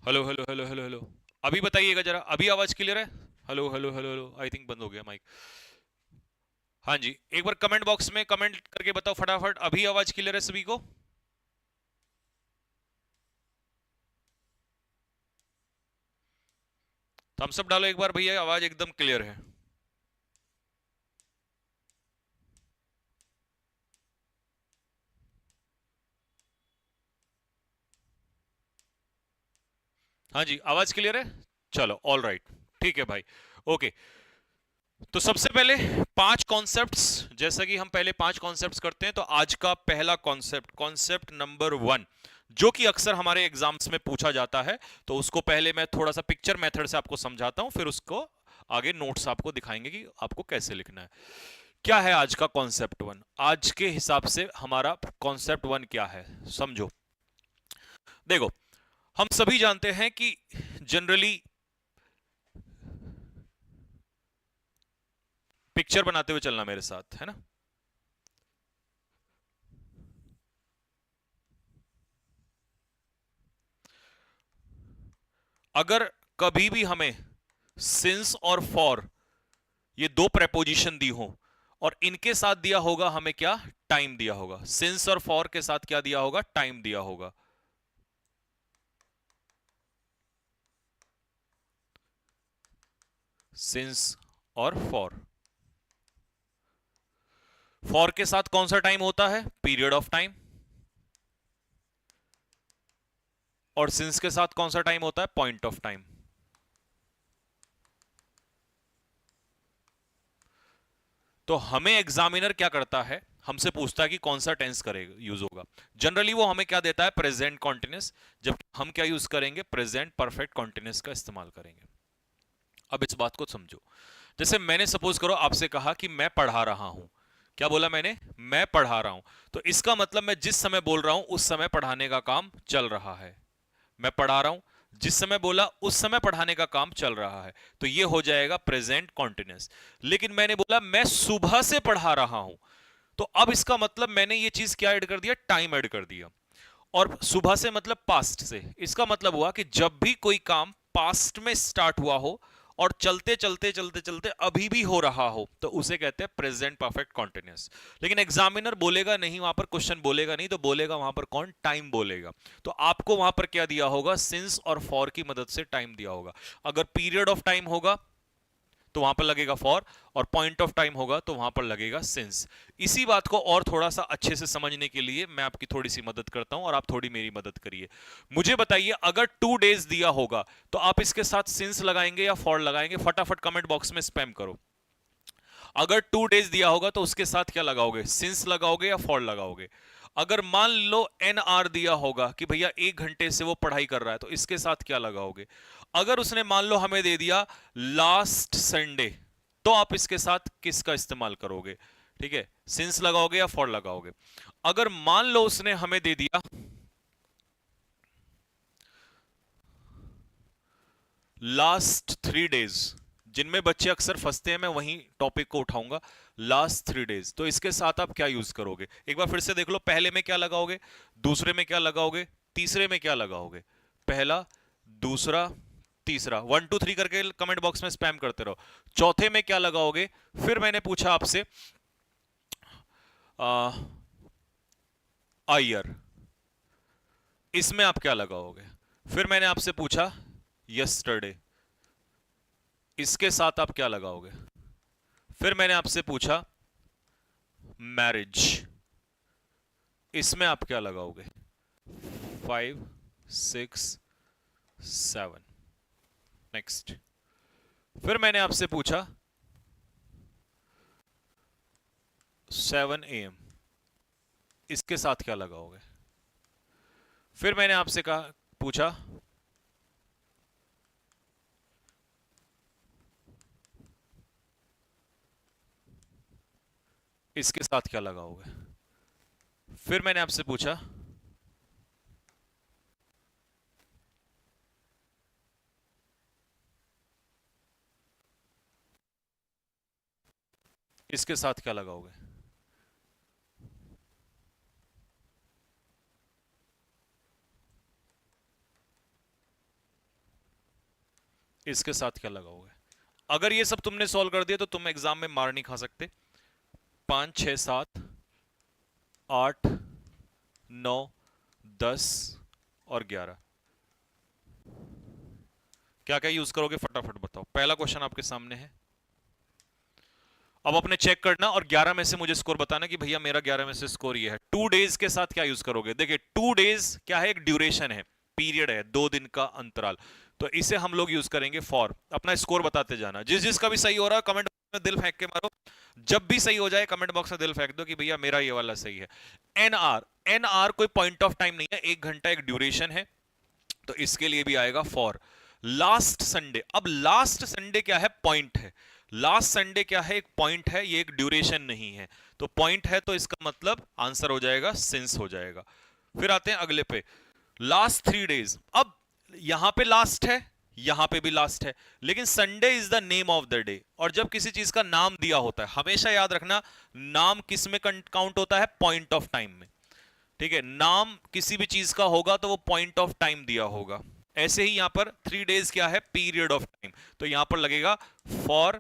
Hello hello hello hello hello. अभी बताइएगा जरा, अभी आवाज क्लियर है? Hello hello hello hello, I think बंद हो गया माइक। हाँ जी, एक बार कमेंट बॉक्स में कमेंट करके बताओ फटाफट, अभी आवाज क्लियर है सभी को? थम्स अप डालो एक बार भैया, आवाज एकदम क्लियर है। हाँ जी, आवाज क्लियर है। चलो ऑल राइट, ठीक है भाई। ओके, तो सबसे पहले पांच कॉन्सेप्ट्स, जैसा कि हम पहले पांच कॉन्सेप्ट्स करते हैं, तो आज का पहला कॉन्सेप्ट, कॉन्सेप्ट नंबर वन, जो कि अक्सर हमारे एग्जाम्स में पूछा जाता है, तो उसको पहले मैं थोड़ा सा पिक्चर मेथड से आपको समझाता हूं, फिर उसको आगे नोट्स आपको दिखाएंगे कि आपको कैसे लिखना है। क्या है आज का कॉन्सेप्ट वन? आज के हिसाब से हमारा कॉन्सेप्ट वन क्या है, समझो। देखो, हम सभी जानते हैं कि जनरली, पिक्चर बनाते हुए चलना मेरे साथ, है ना? अगर कभी भी हमें सिंस और फॉर, ये दो प्रेपोजिशन दी हो, और इनके साथ दिया होगा हमें क्या? टाइम दिया होगा। सिंस और फॉर के साथ क्या दिया होगा? टाइम दिया होगा। सिंस और फॉर के साथ कौन सा टाइम होता है? Period of time. और सिंस के साथ कौन सा टाइम होता है? Point of time. तो हमें एग्जामिनर क्या करता है, हमसे पूछता है कि कौन सा टेंस करेगा, यूज होगा। जनरली वो हमें क्या देता है? Present continuous. जब हम क्या यूज करेंगे? प्रेजेंट परफेक्ट कॉन्टिन्यूस का इस्तेमाल करेंगे। अब इस बात को समझो। जैसे मैंने सपोज करो आपसे कहा कि मैं पढ़ा रहा हूं। क्या बोला मैंने? मैं पढ़ा रहा हूं। तो इसका मतलब मैं जिस समय बोल रहा हूं उस समय पढ़ाने का काम चल रहा है। मैं पढ़ा रहा हूं, जिस समय बोला उस समय पढ़ाने का काम चल रहा है, तो ये हो जाएगा प्रेजेंट कॉन्टिन्यूस। लेकिन मैंने बोला मैं सुबह से पढ़ा रहा हूं, तो अब इसका मतलब मैंने ये चीज क्या ऐड कर दिया? टाइम ऐड कर दिया। और सुबह से मतलब पास्ट से, इसका मतलब हुआ कि जब भी कोई काम पास्ट में स्टार्ट हुआ हो और चलते चलते चलते चलते अभी भी हो रहा हो, तो उसे कहते हैं प्रेजेंट परफेक्ट कॉन्टिन्यूस। लेकिन एग्जामिनर बोलेगा नहीं, वहां पर क्वेश्चन बोलेगा नहीं, तो बोलेगा वहां पर कौन? टाइम बोलेगा। तो आपको वहां पर क्या दिया होगा? सिंस और फॉर की मदद से टाइम दिया होगा। अगर पीरियड ऑफ टाइम होगा तो वहां पर लगेगा फॉर, और पॉइंट ऑफ टाइम होगा तो वहां पर लगेगा सिंस। इसी बात को और थोड़ा सा अच्छे से समझने के लिए मैं आपकी थोड़ी सी मदद करता हूं, और आप थोड़ी मेरी मदद करिए। मुझे बताइए, अगर 2 डेज दिया होगा तो आप इसके साथ सिंस लगाएंगे या फॉर लगाएंगे? फटाफट कमेंट बॉक्स में स्पैम करो। अगर 2 डेज दिया होगा तो उसके साथ क्या लगाओगे? सिंस लगाओगे या फॉर लगाओगे? अगर मान लो एन आर दिया होगा कि भैया 1 घंटे से वो पढ़ाई कर रहा है, तो इसके साथ क्या लगाओगे? अगर उसने मान लो हमें दे दिया लास्ट संडे, तो आप इसके साथ किसका इस्तेमाल करोगे? ठीक है, सिंस लगाओगे या फॉर लगाओगे? अगर मान लो उसने हमें दे दिया लास्ट 3 डेज, जिनमें बच्चे अक्सर फंसते हैं, मैं वही टॉपिक को उठाऊंगा। लास्ट 3 डेज, तो इसके साथ आप क्या यूज करोगे? एक बार फिर से देख लो, पहले में क्या लगाओगे, दूसरे में क्या लगाओगे, तीसरे में क्या लगाओगे? पहला, दूसरा, तीसरा, 1 2 3 करके कमेंट बॉक्स में स्पैम करते रहो। चौथे में क्या लगाओगे? फिर मैंने पूछा आपसे आयर, इसमें आप क्या लगाओगे? फिर मैंने आपसे पूछा यस्टरडे, इसके साथ आप क्या लगाओगे? फिर मैंने आपसे पूछा मैरिज, इसमें आप क्या लगाओगे? 5 6 7। नेक्स्ट। फिर मैंने आपसे पूछा 7 AM, इसके साथ क्या लगाओगे? फिर मैंने आपसे कहा, पूछा इसके साथ क्या लगाओगे? फिर मैंने आपसे पूछा इसके साथ क्या लगाओगे? इसके साथ क्या लगाओगे? अगर ये सब तुमने सॉल्व कर दिया तो तुम एग्जाम में मार नहीं खा सकते। 5 6 7 8 9 10 और 11, क्या क्या यूज करोगे फटाफट बताओ। पहला क्वेश्चन आपके सामने है, अब अपने चेक करना और 11 में से मुझे स्कोर बताना कि भैया मेरा 11 में से स्कोर ये है। 2 डेज के साथ क्या यूज करोगे? देखिए 2 डेज क्या है, एक ड्यूरेशन है, पीरियड है, 2 दिन का अंतराल, तो इसे हम लोग यूज करेंगे फॉर। अपना स्कोर बताते जाना, जिस जिसका भी सही हो रहा है कमेंट में दिल फेंक के मारो, जब भी सही हो जाए कमेंट बॉक्स में दिल फेंक दो कि भैया मेरा ये वाला सही है। एनआर, एनआर कोई पॉइंट ऑफ टाइम नहीं है, 1 घंटा एक ड्यूरेशन है, तो इसके लिए भी आएगा फॉर। लास्ट संडे, अब लास्ट संडे क्या है, पॉइंट है, लास्ट संडे क्या है, एक पॉइंट है, ये एक ड्यूरेशन नहीं है, तो पॉइंट है तो इसका मतलब आंसर हो जाएगा सिंस हो जाएगा। फिर आते हैं अगले पे, लास्ट 3 डेज। अब यहां पे लास्ट है, यहां पे भी लास्ट है, लेकिन Sunday is the name of the day, और जब किसी चीज का नाम दिया होता है, हमेशा याद रखना नाम किस में काउंट होता है, पॉइंट ऑफ टाइम में। ठीक है, नाम किसी भी चीज का होगा तो वो पॉइंट ऑफ टाइम दिया होगा। ऐसे ही यहां पर 3 डेज क्या है, पीरियड ऑफ टाइम, तो यहां पर लगेगा फॉर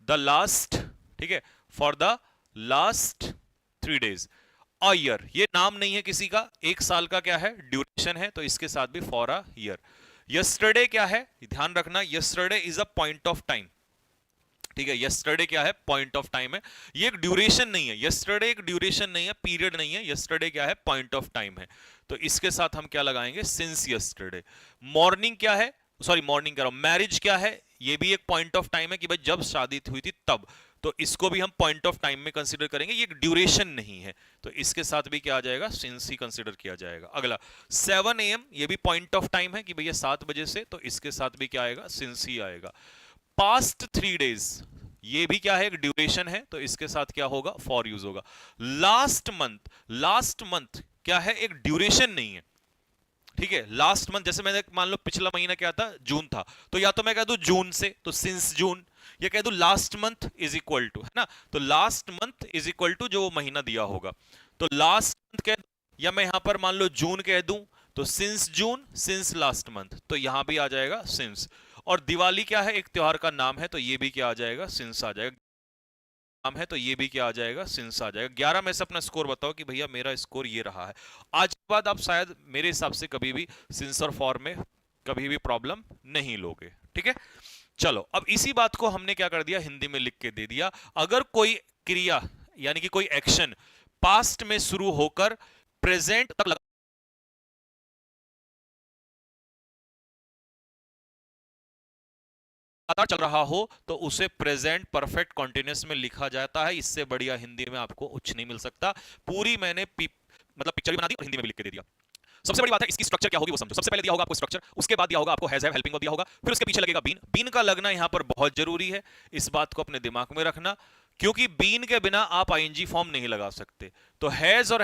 द लास्ट, ठीक है, for the last 3 days. A year, ये नाम नहीं है किसी का, 1 साल का क्या है, ड्यूरेशन है, तो इसके साथ भी फॉर अ ईयर। यस्टरडे क्या है, ध्यान रखना, yesterday is a point of time, ठीक है, यस्टरडे क्या है, पॉइंट ऑफ टाइम है, ये एक ड्यूरेशन नहीं है, यस्टरडे एक ड्यूरेशन नहीं है, पीरियड नहीं है, यस्टरडे क्या है, पॉइंट ऑफ टाइम है, तो इसके साथ हम क्या लगाएंगे, सिंस यस्टरडे। मॉर्निंग क्या है, सॉरी मॉर्निंग कह रहा हूं, मैरिज क्या है, ये भी एक पॉइंट ऑफ टाइम है कि भाई जब शादी हुई थी तब, तो इसको भी हम पॉइंट ऑफ टाइम में कंसीडर करेंगे, ये एक ड्यूरेशन नहीं है, तो इसके साथ भी क्या आ जाएगा, सिंस ही कंसीडर किया जाएगा। अगला 7 AM, ये भी पॉइंट ऑफ टाइम है कि भैया 7 बजे से, तो इसके साथ भी क्या आएगा, सिंस ही आएगा। पास्ट 3 डेज, ये भी क्या है, एक ड्यूरेशन है, तो इसके साथ क्या होगा, फॉर यूज होगा। लास्ट मंथ, लास्ट मंथ क्या है, एक ड्यूरेशन नहीं है, ठीक है, लास्ट मंथ, जैसे मैंने मान लो पिछला महीना क्या था, जून था, तो या तो मैं कह दूं जून से, तो सिंस जून, या कह दूं last month is equal to, है ना, तो last month is equal to जो वो महीना दिया होगा, तो लास्ट मंथ कह दूं, या मैं यहां पर मान लो जून कह दूं, तो since June, since last month, तो यहां भी आ जाएगा सिंस। और दिवाली क्या है, एक त्योहार का नाम है, तो ये भी क्या आ जाएगा, सिंस आ जाएगा, नाम है तो ये भी क्या आ जाएगा, सिंस आ जाएगा। 11 में से अपना स्कोर बताओ कि भैया मेरा स्कोर ये रहा है। आज के बाद आप शायद मेरे हिसाब से कभी भी सिंस और फॉर में कभी भी प्रॉब्लम नहीं लोगे, ठीक है। चलो, अब इसी बात को हमने क्या कर दिया, हिंदी में लिख के दे दिया। अगर कोई क्रिया यानी कि कोई एक्शन पास्ट में शुरू होकर प्रेजेंट तक लगातार चल रहा हो तो उसे प्रेजेंट परफेक्ट कॉन्टिन्यूअस में लिखा जाता है। इससे बढ़िया हिंदी में आपको कुछ नहीं मिल सकता। पूरी मैंने मतलब पिक्चर भी बना दी और हिंदी में भी लिख के दे दिया। सबसे बड़ी बात है इसकी स्ट्रक्चर क्या होगी वो समझो। सबसे पहले दिया होगा आपको स्ट्रक्चर, उसके बाद दिया होगा आपको हैज हैव हेल्पिंग दिया होगा, फिर उसके पीछे लगेगा बीन। बीन का लगना यहां पर बहुत जरूरी है, इस बात को अपने दिमाग में रखना, क्योंकि बीन के बिना आप आईएनजी फॉर्म नहीं लगा सकते। तो हैज और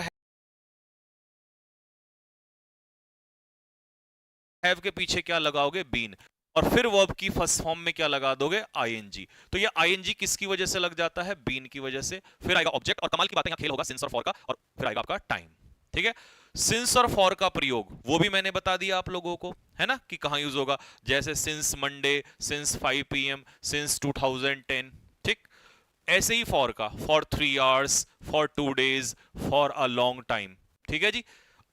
हैव के पीछे क्या लगाओगे, बीन, और फिर वर्ब की फर्स्ट फॉर्म में क्या लगा दोगे, आईएनजी। तो ये आईएनजी किसकी वजह से लग जाता है, बीन की वजह से। फिर आएगा ऑब्जेक्ट, और कमाल की बात है यहां खेल होगा सिंस और फॉर का, और फिर आएगा आपका टाइम, ठीक है। सिंस और फॉर का प्रयोग वो भी मैंने बता दिया आप लोगों को, है ना, कि कहां यूज होगा, जैसे since Monday, since 5 PM, since 2010, ठीक। ऐसे ही फॉर का, for 3 hours, for 2 days, for a long time, ठीक है जी।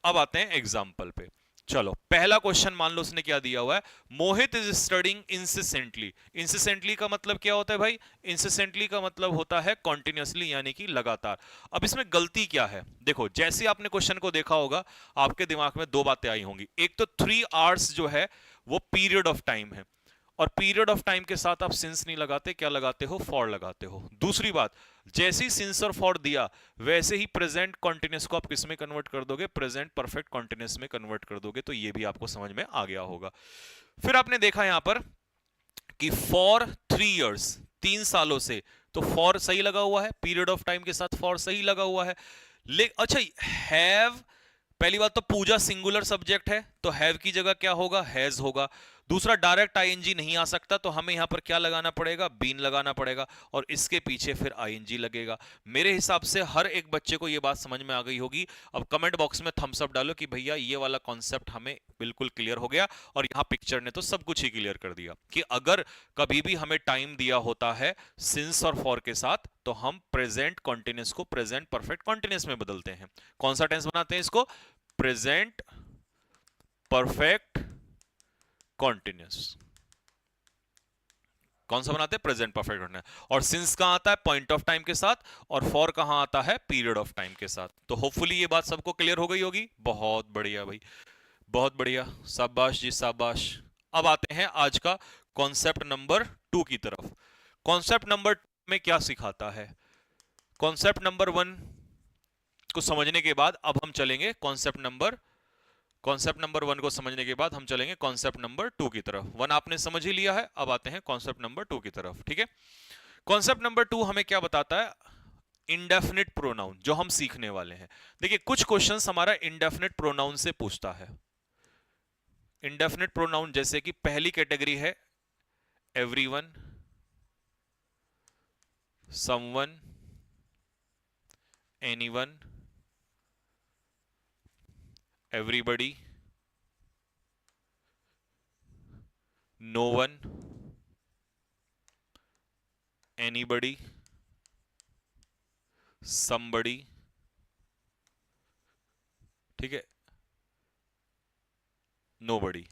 अब आते हैं एग्जाम्पल पे। चलो, पहला क्वेश्चन मान लो उसने क्या दिया हुआ है, मोहित इज स्टडिंग इंसिसेंटली। इंसिसेंटली का मतलब क्या होता है भाई, इंसिसेंटली का मतलब होता है कॉन्टिन्यूअसली, यानी कि लगातार। अब इसमें गलती क्या है, देखो जैसे आपने क्वेश्चन को देखा होगा आपके दिमाग में 2 बातें आई होंगी। एक तो 3 आवर्स जो है वो पीरियड ऑफ टाइम है, और पीरियड ऑफ टाइम के साथ आप सिंस नहीं लगाते, क्या लगाते हो, फॉर लगाते हो। दूसरी बात, जैसे ही सिंस और फॉर दिया वैसे ही प्रेजेंट कॉन्टिन्यूअस को आप किस में कन्वर्ट कर दोगे, प्रेजेंट परफेक्ट कॉन्टिन्यूअस में कन्वर्ट कर दोगे। तो ये भी आपको समझ में आ गया होगा। फिर आपने देखा यहां पर कि फॉर 3 इयर्स, 3 सालों से, तो फॉर सही लगा हुआ है, पीरियड ऑफ टाइम के साथ फॉर सही लगा हुआ है। अच्छा, हैव, पहली बात तो पूजा सिंगुलर सब्जेक्ट है, तो हैव की जगह क्या होगा, हैज होगा। दूसरा डायरेक्ट आईएनजी नहीं आ सकता, तो हमें यहां पर क्या लगाना पड़ेगा, बीन लगाना पड़ेगा, और इसके पीछे फिर आईएनजी लगेगा। मेरे हिसाब से हर एक बच्चे को यह बात समझ में आ गई होगी। अब कमेंट बॉक्स में थम्स अप डालो कि भैया ये वाला कॉन्सेप्ट हमें बिल्कुल क्लियर हो गया, और यहां पिक्चर ने तो सब कुछ ही क्लियर कर दिया कि अगर कभी भी हमें टाइम दिया होता है सिंस और फॉर के साथ, तो हम प्रेजेंट कॉन्टिन्यूस को प्रेजेंट परफेक्ट कॉन्टिन्यूस में बदलते हैं। कौन सा टेंस बनाते हैं इसको, प्रेजेंट परफेक्ट कॉन्टिन्यूस। कौन सा बनाते हैं, प्रेजेंट परफेक्ट कॉन्टिन्यूस। और सिंस कहां आता है, पॉइंट ऑफ टाइम के साथ, और फॉर कहां आता है, पीरियड ऑफ टाइम के साथ। तो होपफुली ये बात सबको क्लियर हो गई होगी। बहुत बढ़िया भाई, बहुत बढ़िया, शाबाश जी शाबाश। अब आते हैं आज का कॉन्सेप्ट नंबर 2 की तरफ। कॉन्सेप्ट नंबर 2 में क्या सिखाता है, कॉन्सेप्ट नंबर 1 को समझने के बाद अब हम चलेंगे कॉन्सेप्ट नंबर 1 को समझने के बाद हम चलेंगे कॉन्सेप्ट नंबर 2 की तरफ। 1 आपने समझ ही लिया है, अब आते हैं कॉन्सेप्ट नंबर 2 की तरफ। ठीक है, कॉन्सेप्ट नंबर 2 हमें क्या बताता है, इंडेफिनिट प्रोनाउन जो हम सीखने वाले हैं। देखिए कुछ क्वेश्चंस हमारा इंडेफिनिट प्रोनाउन से पूछता है। इंडेफिनिट प्रोनाउन जैसे कि पहली कैटेगरी है everyone, someone, anyone, everybody, no one, anybody, somebody. ठीक है, नोबडी।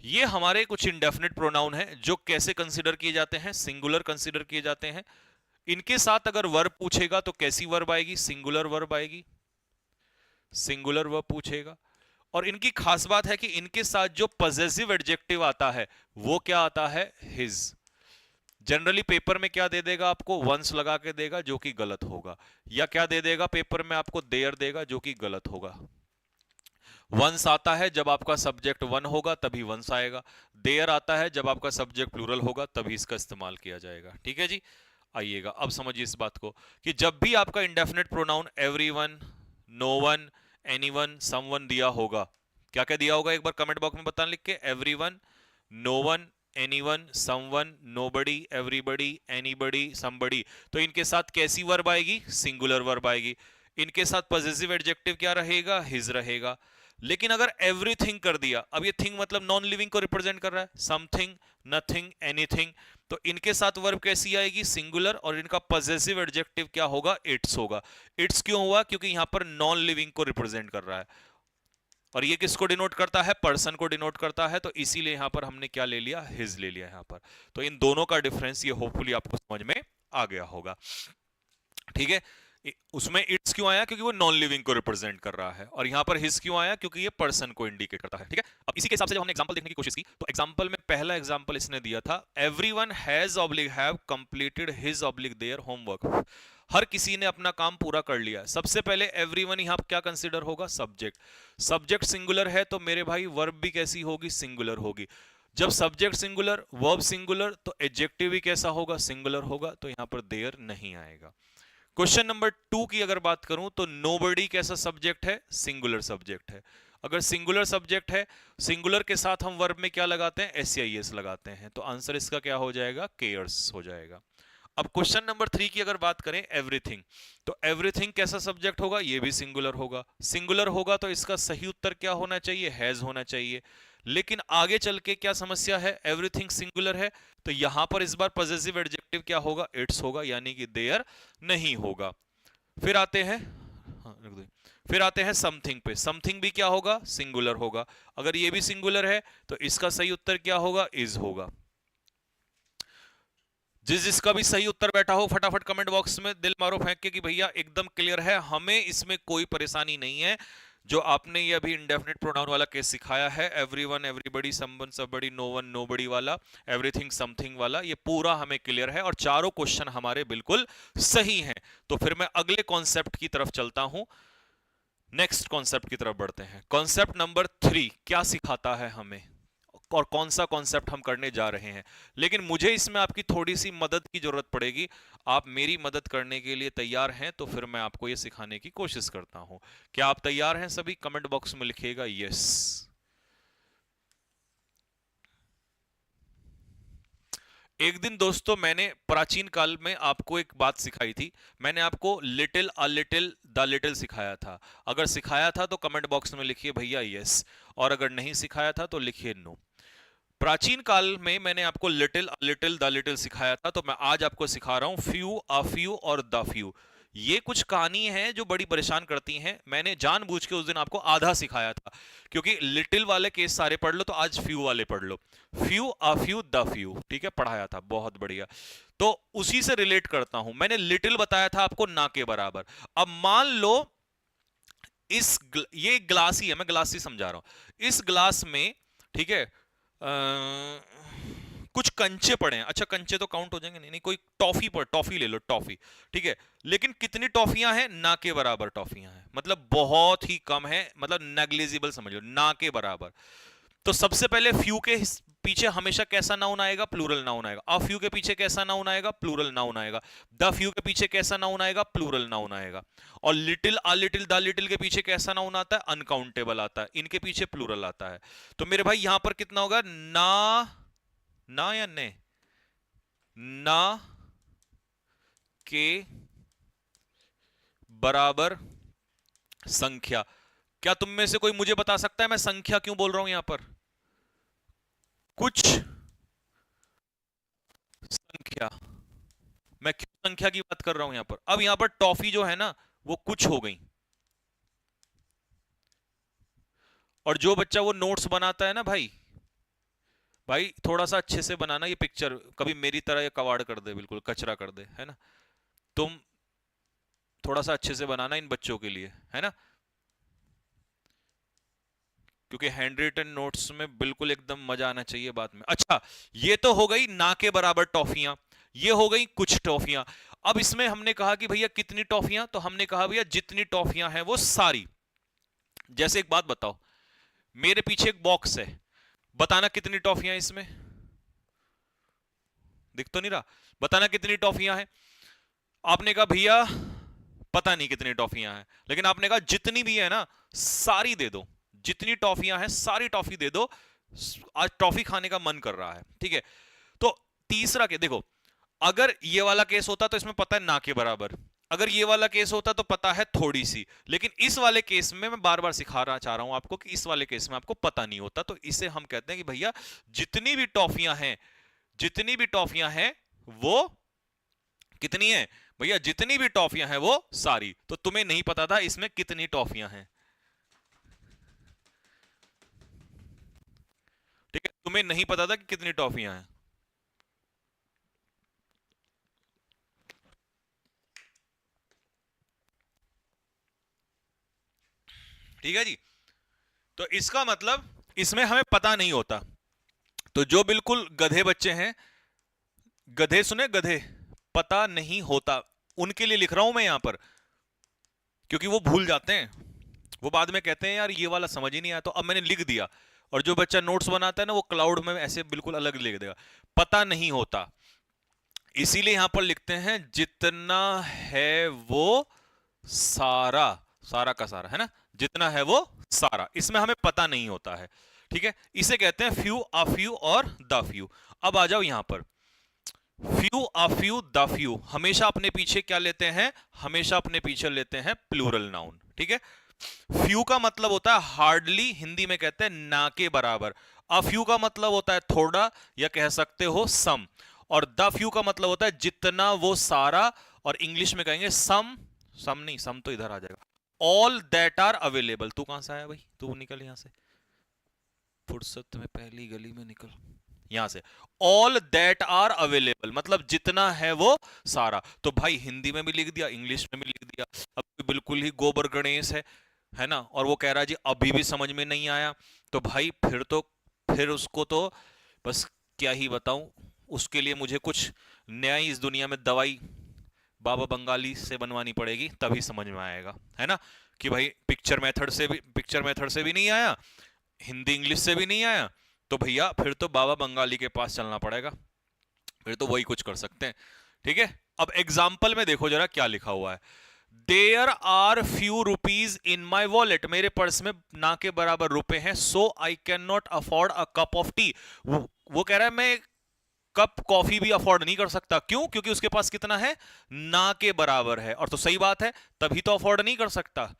ये हमारे कुछ इंडेफिनिट प्रोनाउन हैं जो कैसे कंसीडर किए जाते हैं, सिंगुलर कंसीडर किए जाते हैं। इनके साथ अगर वर्ब पूछेगा तो कैसी वर्ब आएगी, सिंगुलर वर्ब आएगी, सिंगुलर वर्ब पूछेगा। और इनकी खास बात है कि इनके साथ जो पॉजेसिव एडजेक्टिव आता है वो क्या आता है, हिज। जनरली पेपर में क्या दे देगा आपको, वंस लगा के देगा जो कि गलत होगा, या क्या दे देगा पेपर में आपको, देयर देगा जो कि गलत होगा। वंस आता है जब आपका सब्जेक्ट वन होगा तभी वंस आएगा, देयर आता है जब आपका सब्जेक्ट प्लूरल होगा तभी इसका इस्तेमाल किया जाएगा। ठीक है जी, आइएगा अब समझिए इस बात को कि जब भी आपका indefinite pronoun everyone, no one, anyone, someone दिया होगा, क्या क्या दिया होगा एक बार कमेंट बॉक्स में बताना लिख के, everyone, no one, anyone, someone, nobody, everybody, anybody, somebody. तो इनके साथ कैसी वर्ब आएगी, सिंगुलर वर्ब आएगी। इनके साथ पॉजेसिव एडजेक्टिव क्या रहेगा, हिज रहेगा। लेकिन अगर एवरीथिंग कर दिया, अब ये थिंग मतलब नॉन लिविंग को रिप्रेजेंट कर रहा है, समथिंग, नथिंग, एनीथिंग, तो इनके साथ वर्ब कैसी आएगी, सिंगुलर, और इनका पॉजेसिव एडजेक्टिव क्या होगा, इट्स होगा। इट्स क्यों हुआ, क्योंकि यहां पर नॉन लिविंग को रिप्रेजेंट कर रहा है, और ये किसको डिनोट करता है, पर्सन को डिनोट करता है, तो इसीलिए यहां पर हमने क्या ले लिया, हिज ले लिया यहां पर। तो इन दोनों का डिफरेंस ये होपफुली आपको समझ में आ गया होगा। ठीक है, उसमें इट्स क्यों आया, क्योंकि वो नॉन लिविंग को रिप्रेजेंट कर रहा है, और यहां पर हिज क्यों आया, क्योंकि ये पर्सन को इंडिकेट करता है। ठीक है, अब इसी के हिसाब से जब हमने एग्जांपल देखने की कोशिश की, तो एग्जांपल में पहला एग्जांपल इसने दिया था, everyone has oblique have completed his oblique their homework. हर किसी ने अपना काम पूरा कर लिया। सबसे पहले एवरीवन यहां क्या कंसीडर होगा, सब्जेक्ट। सब्जेक्ट सिंगुलर है तो मेरे भाई वर्ब भी कैसी होगी, सिंगुलर होगी। जब सब्जेक्ट सिंगुलर, वर्ब सिंगुलर, तो एडजेक्टिव भी कैसा होगा, सिंगुलर होगा, तो यहां पर देयर नहीं आएगा। क्वेश्चन नंबर 2 की अगर बात करूं तो नोबडी कैसा सब्जेक्ट है, सिंगुलर सब्जेक्ट है। अगर सिंगुलर सब्जेक्ट है, सिंगुलर के साथ हम वर्ब में क्या लगाते हैं, एससीआईएस लगाते हैं, तो आंसर इसका क्या हो जाएगा, केयर्स हो जाएगा। अब क्वेश्चन नंबर 3 की अगर बात करें, एवरीथिंग, तो एवरीथिंग कैसा सब्जेक्ट होगा, ये भी सिंगुलर होगा। सिंगुलर होगा तो इसका सही उत्तर क्या होना चाहिए, हैज होना चाहिए। लेकिन आगे चल के क्या समस्या है, एवरीथिंग सिंगुलर है, तो यहां पर इस बार पॉजेसिव एडजेक्टिव क्या होगा, इट्स होगा, यानी कि देयर नहीं होगा। फिर आते हैं, हाँ रख दो, फिर आते हैं समथिंग पे। समथिंग भी क्या होगा, सिंगुलर होगा। अगर ये भी सिंगुलर है तो इसका सही उत्तर क्या होगा, इज होगा। जिसका भी सही उत्तर बैठा हो फटाफट कमेंट बॉक्स में दिल मारो फेंक के कि भैया एकदम क्लियर है, हमें इसमें कोई परेशानी नहीं है। जो आपने ये अभी इंडेफिनिट प्रोनाउन वाला केस सिखाया है, everyone, everybody, someone, somebody, no one, nobody वाला, एवरीथिंग, समथिंग वाला, ये पूरा हमें क्लियर है और चारों क्वेश्चन हमारे बिल्कुल सही हैं। तो फिर मैं अगले कॉन्सेप्ट की तरफ चलता हूं, नेक्स्ट कॉन्सेप्ट की तरफ बढ़ते हैं। कॉन्सेप्ट नंबर 3 क्या सिखाता है हमें और कौन सा कॉन्सेप्ट हम करने जा रहे हैं। लेकिन मुझे इसमें आपकी थोड़ी सी मदद की जरूरत पड़ेगी। आप मेरी मदद करने के लिए तैयार हैं तो फिर मैं आपको यह सिखाने की कोशिश करता हूं। क्या आप तैयार हैं सभी, कमेंट बॉक्स में लिखिएगा यस। एक दिन दोस्तों मैंने प्राचीन काल में आपको एक बात सिखाई थी। मैंने आपको little a little the little सिखाया था। अगर सिखाया था तो कमेंट बॉक्स में लिखिए भैया यस, और अगर नहीं सिखाया था तो लिखिए नो। प्राचीन काल में मैंने आपको little a little the little सिखाया था, तो मैं आज आपको सिखा रहा हूं फ्यू, अ फ्यू और द फ्यू। ये कुछ कहानी है जो बड़ी परेशान करती हैं। मैंने जानबूझ के उस दिन आपको आधा सिखाया था, क्योंकि लिटिल वाले केस सारे पढ़ लो, तो आज फ्यू वाले पढ़ लो। Few, a few, the few, ठीक है, पढ़ाया था, बहुत बढ़िया। तो उसी से रिलेट करता हूं। मैंने लिटिल बताया था आपको ना के बराबर। अब मान लो ये ग्लास ही है, मैं ग्लास ही समझा रहा हूं। इस ग्लास में, ठीक है, कुछ कंचे पड़े हैं। अच्छा, कंचे तो काउंट हो जाएंगे? नहीं नहीं, कोई टॉफी पर टॉफी ले लो, टॉफी, ठीक है। लेकिन कितनी टॉफियां हैं? ना के बराबर टॉफियां हैं, मतलब बहुत ही कम है, मतलब नेग्लिजिबल समझ लो, ना के बराबर। तो सबसे पहले फ्यू के पीछे हमेशा कैसा नाउन आएगा? प्लूरल नाउन आएगा। अ फ्यू के पीछे कैसा नाउन आएगा? प्लूरल नाउन आएगा। द फ्यू के पीछे कैसा नाउन आएगा? प्लूरल नाउन आएगा। और little, a little, the little के पीछे कैसा नाउन आता है? अनकाउंटेबल आता है। इनके पीछे प्लूरल आता है। तो मेरे भाई यहां पर कितना होगा? ना, ना या ने? ना के बराबर संख्या। क्या तुम में से कोई मुझे बता सकता है मैं संख्या क्यों बोल रहा हूं यहां पर? कुछ संख्या, मैं क्यों संख्या की बात कर रहा हूं यहां पर? अब यहां पर टॉफी जो है ना, वो कुछ हो गई। और जो बच्चा वो नोट्स बनाता है ना भाई, भाई थोड़ा सा अच्छे से बनाना ये पिक्चर, कभी मेरी तरह ये कवाड़ कर दे, बिल्कुल कचरा कर दे, है ना। तुम थोड़ा सा अच्छे से बनाना इन बच्चों के लिए, है ना, क्योंकि हैंड रिटन नोट्स में बिल्कुल एकदम मजा आना चाहिए बाद में। अच्छा, ये तो हो गई ना के बराबर टॉफियां, ये हो गई कुछ टॉफियां। अब इसमें हमने कहा कि भैया कितनी टॉफियां, तो हमने कहा भैया जितनी टॉफियां हैं वो सारी। जैसे एक बात बताओ, मेरे पीछे एक बॉक्स है, बताना कितनी टॉफियां इसमें? दिख तो नहीं रहा? बताना कितनी टॉफियां हैं। आपने कहा भैया पता नहीं कितनी टॉफियां हैं, लेकिन आपने कहा जितनी भी है ना सारी दे दो, जितनी टॉफियां हैं सारी टॉफी दे दो, आज टॉफी खाने का मन कर रहा है, ठीक है। तो तीसरा के देखो, अगर ये वाला केस होता तो इसमें पता है ना के बराबर, अगर ये वाला केस होता तो पता है थोड़ी सी, लेकिन इस वाले केस में मैं बार बार सिखाना चाह रहा हूं आपको कि इस वाले केस में आपको पता नहीं होता, तो इसे हम कहते हैं कि भैया जितनी भी टॉफियां हैं, जितनी भी टॉफियां हैं वो कितनी है? भैया जितनी भी टॉफियां हैं वो सारी। तो तुम्हें नहीं पता था इसमें कितनी टॉफियां हैं, ठीक है, तुम्हें नहीं पता था कि कितनी टॉफियां हैं। ठीक है जी। तो इसका मतलब इसमें हमें पता नहीं होता। तो जो बिल्कुल गधे बच्चे हैं, गधे सुने, गधे, पता नहीं होता, उनके लिए लिख रहा हूं मैं यहां पर, क्योंकि वो भूल जाते हैं, वो बाद में कहते हैं यार ये वाला समझ ही नहीं आया, तो अब मैंने लिख दिया। और जो बच्चा नोट्स बनाता है ना, वो क्लाउड में ऐसे बिल्कुल अलग लिख देगा, पता नहीं होता। इसीलिए यहां पर लिखते हैं जितना है वो सारा, सारा का सारा, है ना, जितना है वो सारा, इसमें हमें पता नहीं होता है, ठीक है। इसे कहते हैं फ्यू, अ फ्यू और द फ्यू। अब आ जाओ यहां पर, few, a few, the few, हमेशा अपने पीछे क्या लेते हैं? हमेशा अपने पीछे लेते हैं प्लूरल नाउन, ठीक है। फ्यू का मतलब होता है हार्डली, हिंदी में कहते हैं ना के बराबर। अ फ्यू का मतलब होता है थोड़ा, या कह सकते हो सम। और द फ्यू का मतलब होता है जितना वो सारा, और इंग्लिश में कहेंगे सम, सम नहीं, सम तो इधर आ जाएगा, ऑल दैट आर अवेलेबल। तू कहां से आया भाई? तू निकल यहां से, फुर्सत में पहली गली में निकल यहां से। ऑल दैट आर अवेलेबल मतलब जितना है वो सारा। तो भाई हिंदी में भी लिख दिया, इंग्लिश में भी लिख दिया। अब तो बिल्कुल ही गोबर गणेश है ना, और वो कह रहा है जी अभी भी समझ में नहीं आया, तो भाई फिर तो, फिर उसको तो बस क्या ही बताऊं, उसके लिए मुझे कुछ नया ही इस दुनिया में दवाई बाबा बंगाली से बनवानी पड़ेगी, तभी समझ में आएगा, है ना, कि भाई पिक्चर मेथड से भी नहीं आया, हिंदी इंग्लिश से भी नहीं आया, तो भैया फिर तो बाबा बंगाली के पास चलना पड़ेगा, फिर तो वही कुछ कर सकते हैं, ठीक है। अब एग्जाम्पल में देखो जरा क्या लिखा हुआ है। There are few rupees in my wallet, मेरे पर्स में ना के बराबर रुपए हैं, so I can not afford a cup of tea. वो कह रहा है मैं कप कॉफी भी अफोर्ड नहीं कर सकता। क्यों? क्योंकि उसके पास कितना है, ना के बराबर है। और तो सही बात है, तभी तो अफोर्ड नहीं कर सकता।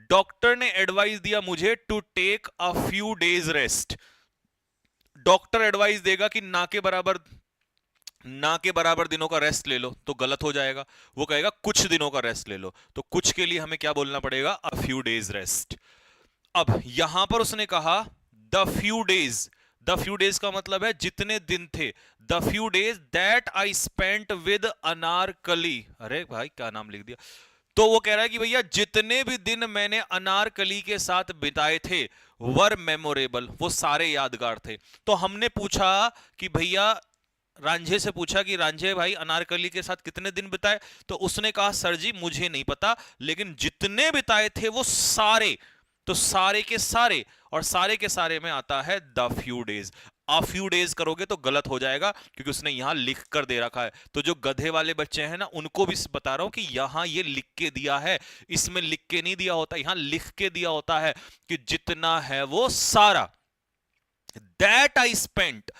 डॉक्टर ने एडवाइस दिया मुझे to take a few days rest. Doctor advice देगा कि ना के बराबर दिनों का रेस्ट ले लो, तो गलत हो जाएगा। वो कहेगा कुछ दिनों का रेस्ट ले लो, तो कुछ के लिए हमें क्या बोलना पड़ेगा, अ फ्यू डेज रेस्ट। अब यहां पर उसने कहा the few days. The few days का मतलब है जितने दिन थे। The few days that I spent with Anarkali. अरे भाई क्या नाम लिख दिया। तो वो कह रहा है कि भैया जितने भी दिन मैंने अनारकली के साथ बिताए थे वर मेमोरेबल, वो सारे यादगार थे। तो हमने पूछा कि भैया, रांझे से पूछा कि रांझे भाई अनारकली के साथ कितने दिन बिताए, तो उसने कहा सर जी मुझे नहीं पता, लेकिन जितने बिताए थे वो सारे। तो सारे के सारे, और सारे के सारे में आता है the few days. Uh few days करोगे तो गलत हो जाएगा, क्योंकि उसने यहां लिख कर दे रखा है। तो जो गधे वाले बच्चे हैं ना, उनको भी बता रहा हूं कि यहां ये लिख के दिया है, इसमें लिख के नहीं दिया होता, यहां लिख के दिया होता है कि जितना है वो सारा। That I spent.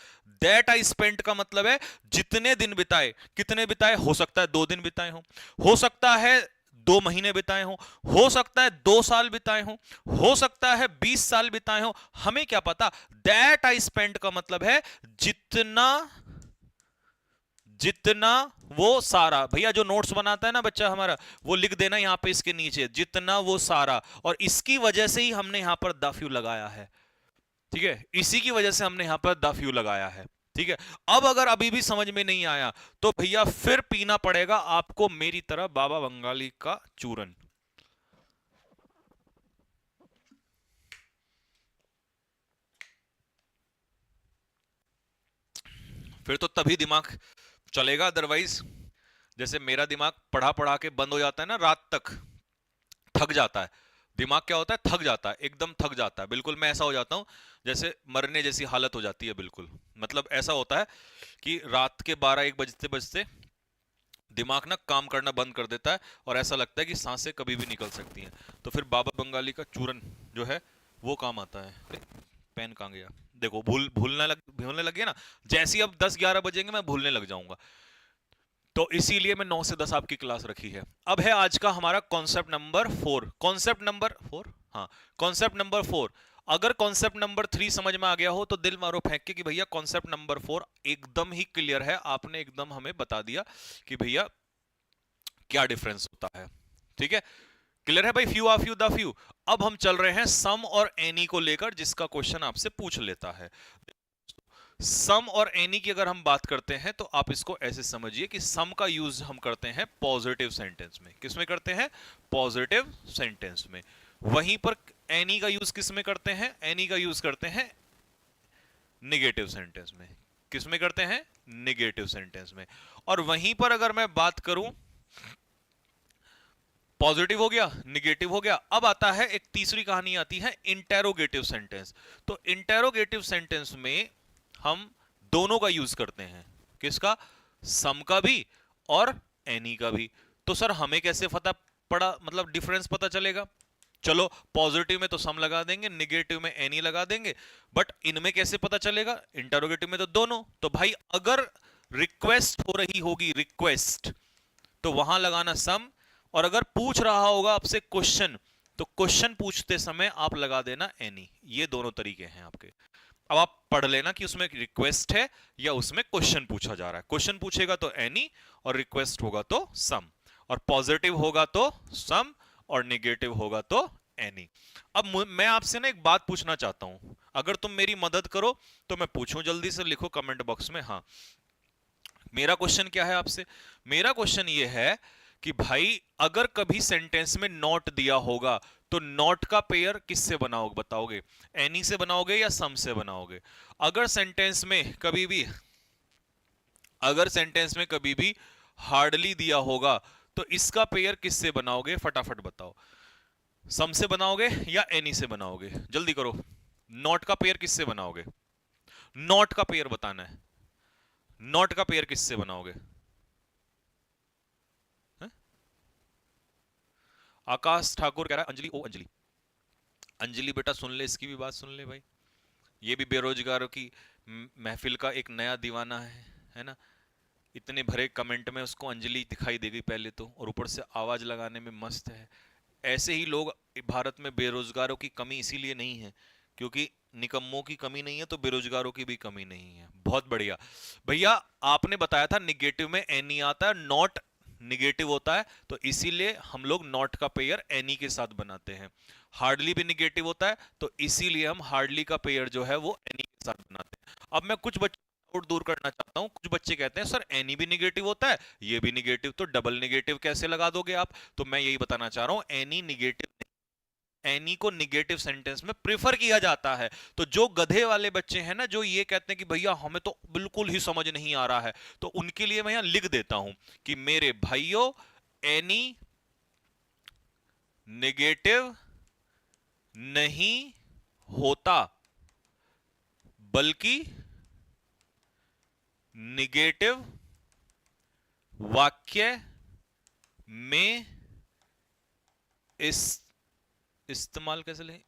That I spent का मतलब है जितने दिन बिताए। कितने बिताए? हो सकता है 2 दिन बिताए हो सकता है 2 महीने बिताए हो सकता है 2 साल बिताए हो सकता है 20 साल बिताए हो, हमें क्या पता। दैट आई स्पेंट का मतलब है जितना, जितना वो सारा। भैया जो नोट्स बनाता है ना बच्चा हमारा, वो लिख देना यहां पे इसके नीचे, जितना वो सारा। और इसकी वजह से ही हमने यहां पर द फ्यू लगाया है, ठीक है, इसी की वजह से हमने यहां पर द फ्यू लगाया है। ठीक है, अब अगर अभी भी समझ में नहीं आया तो भैया फिर पीना पड़ेगा आपको मेरी तरह बाबा बंगाली का चूरन। फिर तो तभी दिमाग चलेगा, अदरवाइज जैसे मेरा दिमाग पढ़ा पढ़ा के बंद हो जाता है ना, रात तक थक जाता है। दिमाग क्या होता है, थक जाता है, एकदम थक जाता है। बिल्कुल मैं ऐसा हो जाता हूं जैसे मरने जैसी हालत हो जाती है बिल्कुल। मतलब ऐसा होता है कि रात के 12-1 बजते बजते दिमाग ना काम करना बंद कर देता है, और ऐसा लगता है कि सांसें कभी भी निकल सकती हैं। तो फिर बाबा बंगाली का चूरन जो है वो काम आता है। अरे, पेन कहाँ गया? देखो भूलने लग गया ना। जैसे ही अब 10-11 बजेंगे मैं भूलने लग जाऊंगा। तो इसीलिए मैं 9 से 10 आपकी क्लास रखी है। अब है आज का हमारा कॉन्सेप्ट नंबर 4। हाँ, कॉन्सेप्ट नंबर 4। अगर कॉन्सेप्ट नंबर 3 समझ में आ गया हो तो दिल मारो फेंक के कि भैया कॉन्सेप्ट नंबर 4 एकदम ही क्लियर है, आपने एकदम हमें बता दिया कि भैया क्या डिफरेंस होता है। ठीक है, क्लियर है भाई, few uh few the few. अब हम चल रहे हैं सम और एनी को लेकर, जिसका क्वेश्चन आपसे पूछ लेता है। सम और एनी की अगर हम बात करते हैं तो आप इसको ऐसे समझिए कि सम का यूज हम करते हैं पॉजिटिव सेंटेंस में। किस में करते हैं? पॉजिटिव सेंटेंस में। वहीं पर एनी का यूज किस में करते हैं? एनी का यूज करते हैं निगेटिव सेंटेंस में। किस में करते हैं? निगेटिव सेंटेंस में। और वहीं पर अगर मैं बात करूं, पॉजिटिव हो गया, निगेटिव हो गया, अब आता है एक तीसरी कहानी आती है इंटेरोगेटिव सेंटेंस। तो इंटेरोगेटिव सेंटेंस में हम दोनों का यूज करते हैं। किसका? सम का भी और एनी का भी। तो सर हमें कैसे पता पड़ा, मतलब डिफरेंस पता चलेगा? चलो, पॉजिटिव में तो सम लगा देंगे, निगेटिव में एनी लगा देंगे, बट इनमें कैसे पता चलेगा? इंटेरोगेटिव में तो दोनों। तो भाई अगर रिक्वेस्ट हो रही होगी, रिक्वेस्ट, तो वहां लगाना सम। और अगर पूछ रहा होगा आपसे क्वेश्चन, तो क्वेश्चन पूछते समय आप लगा देना एनी। ये दोनों तरीके हैं आपके। अब आप पढ़ लेना कि उसमें रिक्वेस्ट है या उसमें क्वेश्चन पूछा जा रहा है। क्वेश्चन पूछेगा तो एनी, और रिक्वेस्ट होगा तो सम, और पॉजिटिव होगा तो सम, और नेगेटिव होगा तो एनी। अब मैं आपसे ना एक बात पूछना चाहता हूं, अगर तुम मेरी मदद करो तो मैं पूछूं, जल्दी से लिखो कमेंट बॉक्स में। हाँ, मेरा क्वेश्चन क्या है आपसे? मेरा क्वेश्चन ये है कि भाई अगर कभी सेंटेंस में नॉट दिया होगा तो नॉट का पेयर किससे बनाओगे, बताओगे? एनी से बनाओगे या सम से बनाओगे? अगर सेंटेंस में कभी भी, अगर सेंटेंस में कभी भी हार्डली दिया होगा तो इसका पेयर किससे बनाओगे? फटाफट बताओ। सम से बनाओगे या एनी से बनाओगे? जल्दी करो। नॉट का पेयर किससे बनाओगे? नॉट का पेयर बताना है। नॉट का पेयर किससे बनाओगे? आकाश ठाकुर कह रहा है अंजलि। ओ अंजलि, अंजलि बेटा सुन ले, इसकी भी बात सुन ले भाई। ये भी बेरोजगारों की महफिल का एक नया दीवाना है। है ना। इतने भरे कमेंट में उसको अंजलि दिखाई दे गई पहले तो, और ऊपर से आवाज लगाने में मस्त है। ऐसे ही लोग, भारत में बेरोजगारों की कमी इसीलिए नहीं है क्योंकि निकम्मों की कमी नहीं है, तो बेरोजगारों की भी कमी नहीं है। बहुत बढ़िया भैया। आपने बताया था निगेटिव में एनी आता है, नॉट निगेटिव होता है, तो इसीलिए हम लोग नॉट का पेयर एनी के साथ बनाते हैं। हार्डली भी निगेटिव होता है, तो इसीलिए हम हार्डली का पेयर जो है वो एनी के साथ बनाते हैं। अब मैं कुछ बच्चों डाउट दूर करना चाहता हूं। कुछ बच्चे कहते हैं सर एनी भी निगेटिव होता है, ये भी निगेटिव, तो डबल निगेटिव कैसे लगा दोगे आप? तो मैं यही बताना चाह रहा हूं, एनी निगेटिव, एनी को निगेटिव सेंटेंस में प्रेफर किया जाता है। तो जो गधे वाले बच्चे हैं ना, जो ये कहते हैं कि भैया हमें तो बिल्कुल ही समझ नहीं आ रहा है, तो उनके लिए मैं यहां लिख देता हूं कि मेरे भाइयों, एनी निगेटिव नहीं होता, बल्कि निगेटिव वाक्य में इस्तेमाल कैसे लें,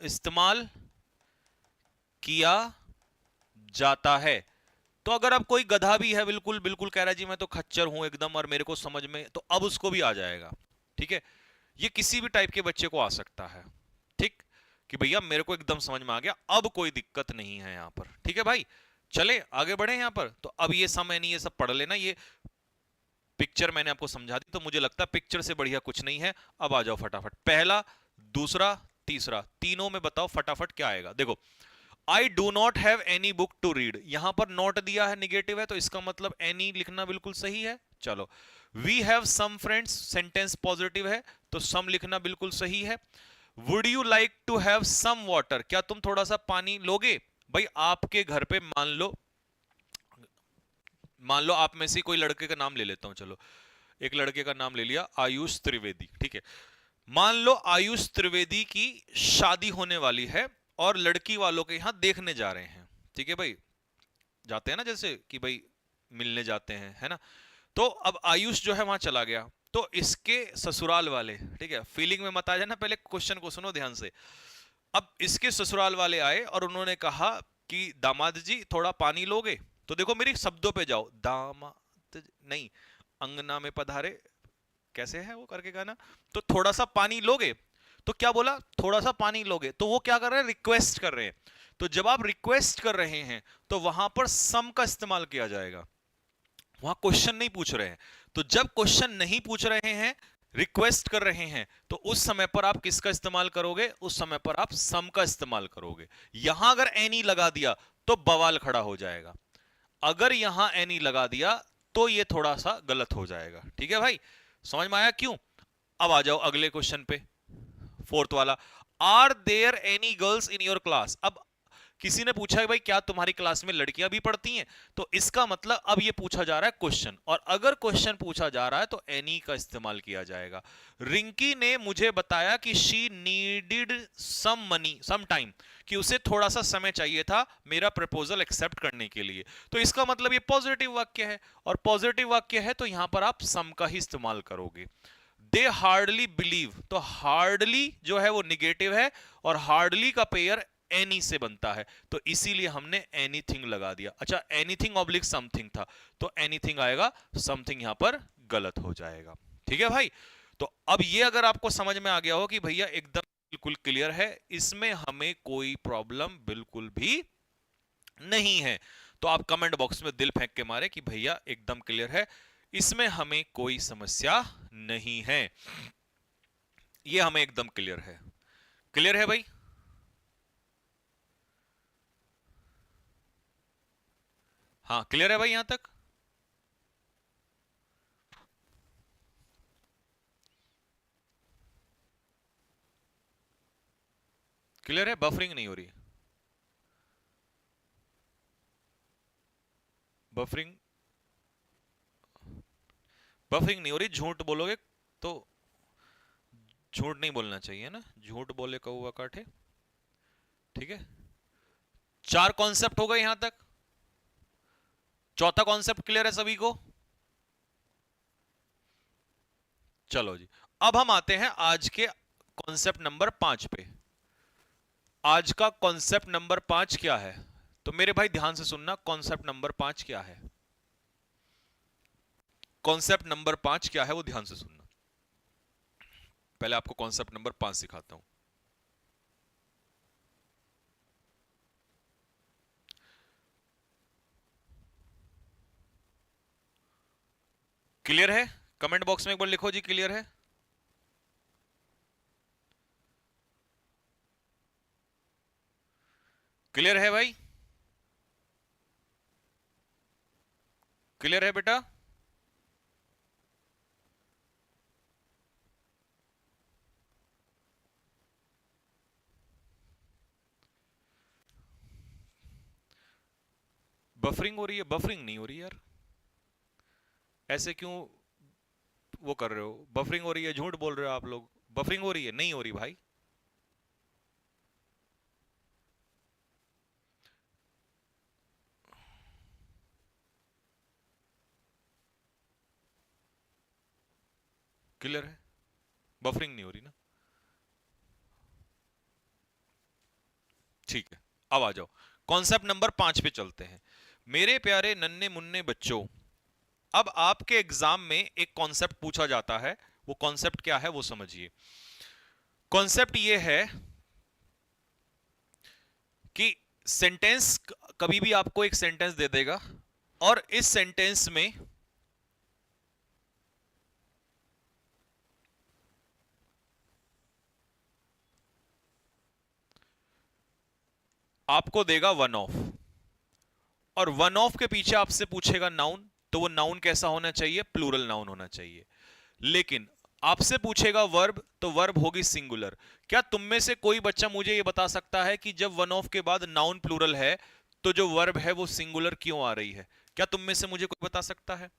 इस्तेमाल किया जाता है। तो अगर अब कोई गधा भी है, बिल्कुल बिल्कुल कह रहा है जी मैं तो खच्चर हूं एकदम और मेरे को समझ में, तो अब उसको भी आ जाएगा। ठीक है, ये किसी भी टाइप के बच्चे को आ सकता है। ठीक, कि भैया मेरे को एकदम समझ में आ गया, अब कोई दिक्कत नहीं है यहां पर। ठीक है भाई, चले आगे बढ़े यहां पर। तो अब ये समय नहीं, ये सब पढ़ लेना। ये पिक्चर मैंने आपको समझा दी, तो मुझे लगता है पिक्चर से बढ़िया कुछ नहीं है। अब आ जाओ फटाफट, पहला, दूसरा, तीसरा, तीनों में बताओ फटाफट क्या आएगा। देखो, I do not have any book to read, यहां पर नॉट दिया है, निगेटिव है, तो इसका मतलब एनी लिखना बिल्कुल सही है। चलो, we have some friends, sentence positive है, तो सम लिखना बिल्कुल सही है। Would you like to have some water, क्या तुम थोड़ा सा पानी लोगे? भाई आपके घर पे मान लो आप में से कोई लड़के का नाम ले लेता हूं, चलो एक लड़के का नाम ले लिया, आयुष त्रिवेदी। ठीक है, मान लो आयुष त्रिवेदी की शादी होने वाली है और लड़की वालों के यहां देखने जा रहे हैं। ठीक है भाई, जाते हैं ना जैसे कि भाई मिलने जाते हैं, है ना। तो अब आयुष जो है वहां चला गया, तो इसके ससुराल वाले, ठीक है फीलिंग में मत आ जाना, पहले क्वेश्चन को सुनो ध्यान से। अब इसके ससुराल वाले आए और उन्होंने कहा कि दामाद जी थोड़ा पानी लोगे? तो देखो मेरी शब्दों पे जाओ, दामाद नहीं, अंगना में पधारे, कैसे है वो करके गाना, तो थोड़ा सा पानी लोगे? तो क्या बोला, थोड़ा सा पानी लोगे? तो वो क्या कर रहे हैं, रिक्वेस्ट कर रहे हैं। तो जब आप रिक्वेस्ट कर रहे हैं तो वहां पर सम का इस्तेमाल किया जाएगा, वहां क्वेश्चन नहीं पूछ रहे हैं। तो जब क्वेश्चन नहीं पूछ रहे हैं, रिक्वेस्ट कर रहे हैं, तो उस समय पर आप किसका इस्तेमाल करोगे? उस समय पर आप सम का इस्तेमाल करोगे। यहां अगर एनी लगा दिया तो बवाल खड़ा हो जाएगा, अगर यहां एनी लगा दिया तो ये थोड़ा सा गलत हो जाएगा। ठीक है भाई, समझ में आया क्यों? अब आ जाओ अगले क्वेश्चन पे, फोर्थ वाला, are there any girls in your class. अब किसी ने पूछा है भाई क्या तुम्हारी क्लास में लड़कियां भी पढ़ती हैं? तो इसका मतलब अब ये पूछा जा रहा है क्वेश्चन, और अगर क्वेश्चन पूछा जा रहा है तो एनी का इस्तेमाल किया जाएगा। रिंकी ने मुझे बताया कि she needed some money some time, कि उसे थोड़ा सा समय चाहिए था मेरा प्रपोजल एक्सेप्ट करने के लिए। तो इसका मतलब ये पॉजिटिव वाक्य है, और पॉजिटिव वाक्य है तो यहां पर आप सम का ही इस्तेमाल करोगे। दे हार्डली बिलीव, तो हार्डली जो है वो निगेटिव है, और हार्डली का पेयर एनी से बनता है, तो इसीलिए हमने एनीथिंग लगा दिया। अच्छा, एनीथिंग ऑब्लिक समथिंग था, तो एनीथिंग आएगा, समथिंग यहां पर गलत हो जाएगा। ठीक है भाई, तो अब ये अगर आपको समझ में आ गया हो कि भैया एकदम बिल्कुल क्लियर है, इसमें हमें कोई प्रॉब्लम बिल्कुल भी नहीं है, तो आप कमेंट बॉक्स में दिल फेंक के मारे कि भैया एकदम क्लियर है, इसमें हमें कोई समस्या नहीं है, ये हमें एकदम क्लियर है। क्लियर है भाई? हाँ क्लियर है भाई यहां तक? क्लियर है, बफरिंग नहीं हो रही? बफरिंग बफरिंग नहीं हो रही, झूठ बोलोगे तो, झूठ नहीं बोलना चाहिए ना, झूठ बोले कौवा काटे। ठीक है, चार कॉन्सेप्ट हो गए यहां तक, चौथा कॉन्सेप्ट क्लियर है सभी को? चलो जी, अब हम आते हैं आज के कॉन्सेप्ट नंबर 5 पे। आज का कॉन्सेप्ट नंबर 5 क्या है? तो मेरे भाई ध्यान से सुनना, कॉन्सेप्ट नंबर 5 क्या है, कॉन्सेप्ट नंबर 5 क्या है वो ध्यान से सुनना। पहले आपको कॉन्सेप्ट नंबर 5 सिखाता हूं। क्लियर है? कमेंट बॉक्स में एक बार लिखो जी, क्लियर है? क्लियर है भाई? क्लियर है बेटा? बफरिंग हो रही है? बफरिंग नहीं हो रही यार, ऐसे क्यों वो कर रहे हो? बफरिंग हो रही है, झूठ बोल रहे हो आप लोग। बफरिंग हो रही है? नहीं हो रही भाई। क्लियर है? बफरिंग नहीं हो रही ना? ठीक है, अब आ जाओ कॉन्सेप्ट नंबर 5 पे चलते हैं। मेरे प्यारे नन्हे मुन्ने बच्चों, अब आपके एग्जाम में एक कॉन्सेप्ट पूछा जाता है, वो कॉन्सेप्ट क्या है वो समझिए। कॉन्सेप्ट ये है कि सेंटेंस, कभी भी आपको एक सेंटेंस दे देगा और इस सेंटेंस में आपको देगा वन ऑफ, और वन ऑफ के पीछे आपसे पूछेगा नाउन, तो वो नाउन कैसा होना चाहिए? प्लूरल नाउन होना चाहिए। लेकिन आपसे पूछेगा वर्ब, तो वर्ब होगी सिंगुलर। क्या तुम में से कोई बच्चा मुझे ये बता सकता है कि जब वन ऑफ के बाद नाउन प्लूरल है तो जो वर्ब है वो सिंगुलर क्यों आ रही है? क्या तुम में से मुझे कोई बता सकता है?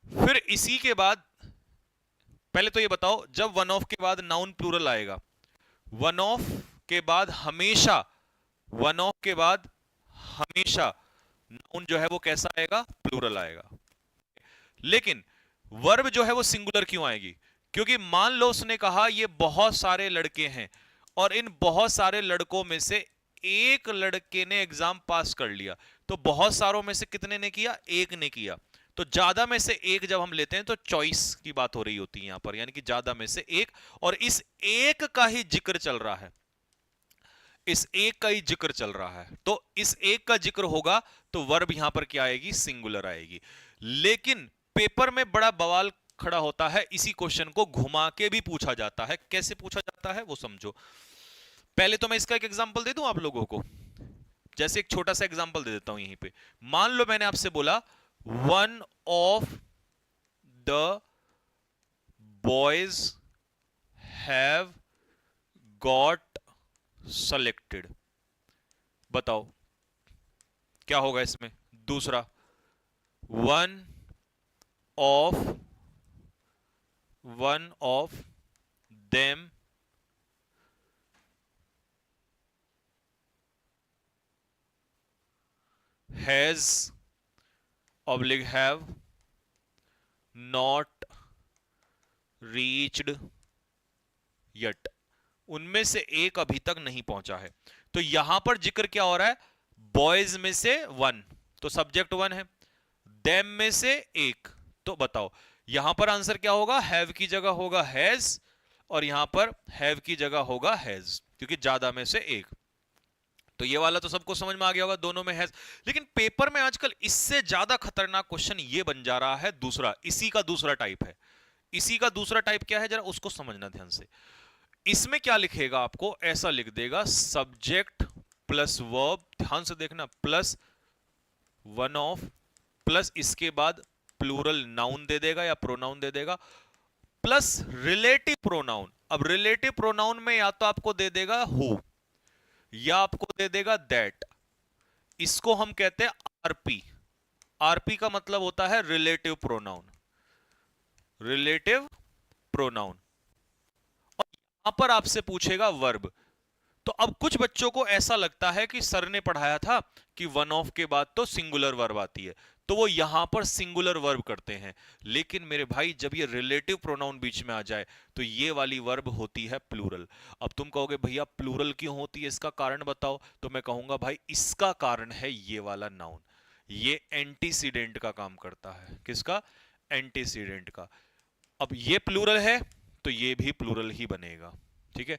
फिर इसी के बाद पहले तो ये बताओ, जब वन ऑफ के बाद नाउन प्लूरल आएगा, वन ऑफ के बाद हमेशा, वन ऑफ के बाद हमेशा नाउन जो है वो कैसा आएगा? प्लूरल आएगा। लेकिन वर्ब जो है वो सिंगुलर क्यों आएगी? क्योंकि मान लो उसने कहा ये बहुत सारे लड़के हैं और इन बहुत सारे लड़कों में से एक लड़के ने एग्जाम पास कर लिया, तो बहुत सारों में से कितने ने किया? एक ने किया। तो ज्यादा में से एक जब हम लेते हैं तो चॉइस की बात हो रही होती है यहां पर, यानी कि ज्यादा में से एक, और इस एक का ही जिक्र चल रहा है, इस एक का ही जिक्र चल रहा है। तो इस एक का जिक्र होगा तो वर्ब यहां पर क्या आएगी? सिंगुलर आएगी। लेकिन पेपर में बड़ा बवाल खड़ा होता है, इसी क्वेश्चन को घुमा के भी पूछा जाता है। कैसे पूछा जाता है वो समझो। पहले तो मैं इसका एक एग्जांपल दे दूं आप लोगों को, जैसे एक छोटा सा एग्जांपल दे देता हूं यहीं पे। मान लो मैंने आपसे बोला one of the boys have got selected. बताओ क्या होगा इसमें? दूसरा, of one of them has oblique have not reached yet. उनमें से एक अभी तक नहीं पहुंचा है। तो यहां पर जिक्र क्या हो रहा है? बॉयज में से वन, तो सब्जेक्ट वन है, देम में से एक। तो बताओ यहां पर आंसर क्या होगा? हैव की जगह होगा हैज, और यहां पर हैव की जगह होगा हैज, क्योंकि ज्यादा में से एक। तो ये वाला तो सबको समझ में आ गया होगा, दोनों में हैज। लेकिन पेपर में आजकल इससे ज्यादा खतरनाक क्वेश्चन ये बन जा रहा है दूसरा, इसी का दूसरा टाइप है। इसी का दूसरा टाइप क्या है, जरा उसको समझना ध्यान से। इसमें क्या लिखेगा? आपको ऐसा लिख देगा, सब्जेक्ट प्लस वर्ब, ध्यान से देखना, प्लस वन ऑफ, प्लस इसके बाद प्लूरल नाउन दे देगा या प्रोनाउन दे देगा, प्लस रिलेटिव प्रोनाउन। अब रिलेटिव प्रोनाउन में या तो आपको दे देगा हु या आपको दे देगा दैट। इसको हम कहते हैं आरपी। आरपी का मतलब होता है रिलेटिव प्रोनाउन, रिलेटिव प्रोनाउन। और यहां पर आपसे पूछेगा वर्ब। तो अब कुछ बच्चों को ऐसा लगता है कि सर ने पढ़ाया था कि वन ऑफ के बाद तो सिंगुलर वर्ब आती है, तो वो यहां पर सिंगुलर वर्ब करते हैं। लेकिन मेरे भाई जब ये रिलेटिव प्रोनाउन बीच में आ जाए तो ये वाली वर्ब होती है प्लूरल। अब तुम कहोगे भैया प्लूरल क्यों होती है, इसका कारण बताओ। तो मैं कहूंगा भाई इसका कारण है ये वाला नाउन, ये एंटीसीडेंट का काम करता है। किसका? एंटीसीडेंट का। अब ये प्लूरल है तो ये भी प्लूरल ही बनेगा, ठीक है।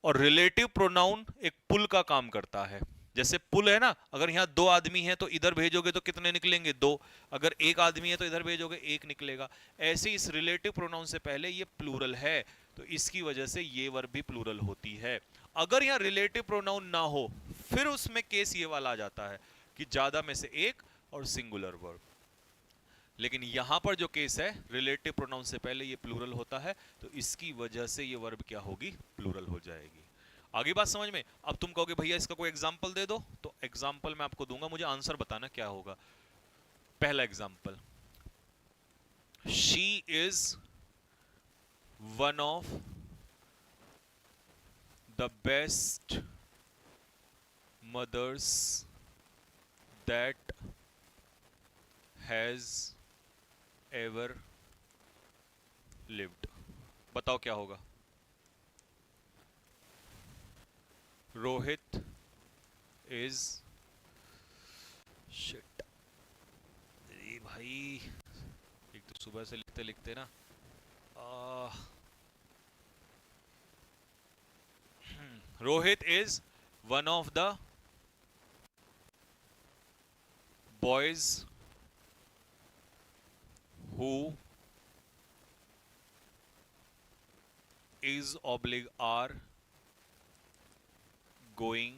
और रिलेटिव प्रोनाउन एक पुल का काम करता है। जैसे पुल है ना, अगर यहां दो आदमी है तो इधर भेजोगे तो कितने निकलेंगे? दो। अगर एक आदमी है तो इधर भेजोगे एक निकलेगा। ऐसे इस रिलेटिव प्रोनाउन से पहले ये प्लूरल है तो इसकी वजह से ये वर्ब भी प्लूरल होती है। अगर यहां रिलेटिव प्रोनाउन ना हो फिर उसमें केस ये वाला आ जाता है कि ज्यादा में से एक और सिंगुलर वर्ब। लेकिन यहां पर जो केस है रिलेटिव प्रोनाउन से पहले ये प्लूरल होता है तो इसकी वजह से ये वर्ब क्या होगी? प्लूरल हो जाएगी। आगे बात समझ में? अब तुम कहोगे भैया इसका कोई एग्जांपल दे दो, तो एग्जांपल मैं आपको दूंगा, मुझे आंसर बताना क्या होगा। पहला example, she is one of the best mothers that has ever lived. बताओ क्या होगा? रोहित इज, शिट, ये भाई एक तो सुबह से लिखते लिखते ना Rohit is one of the boys who is oblique are going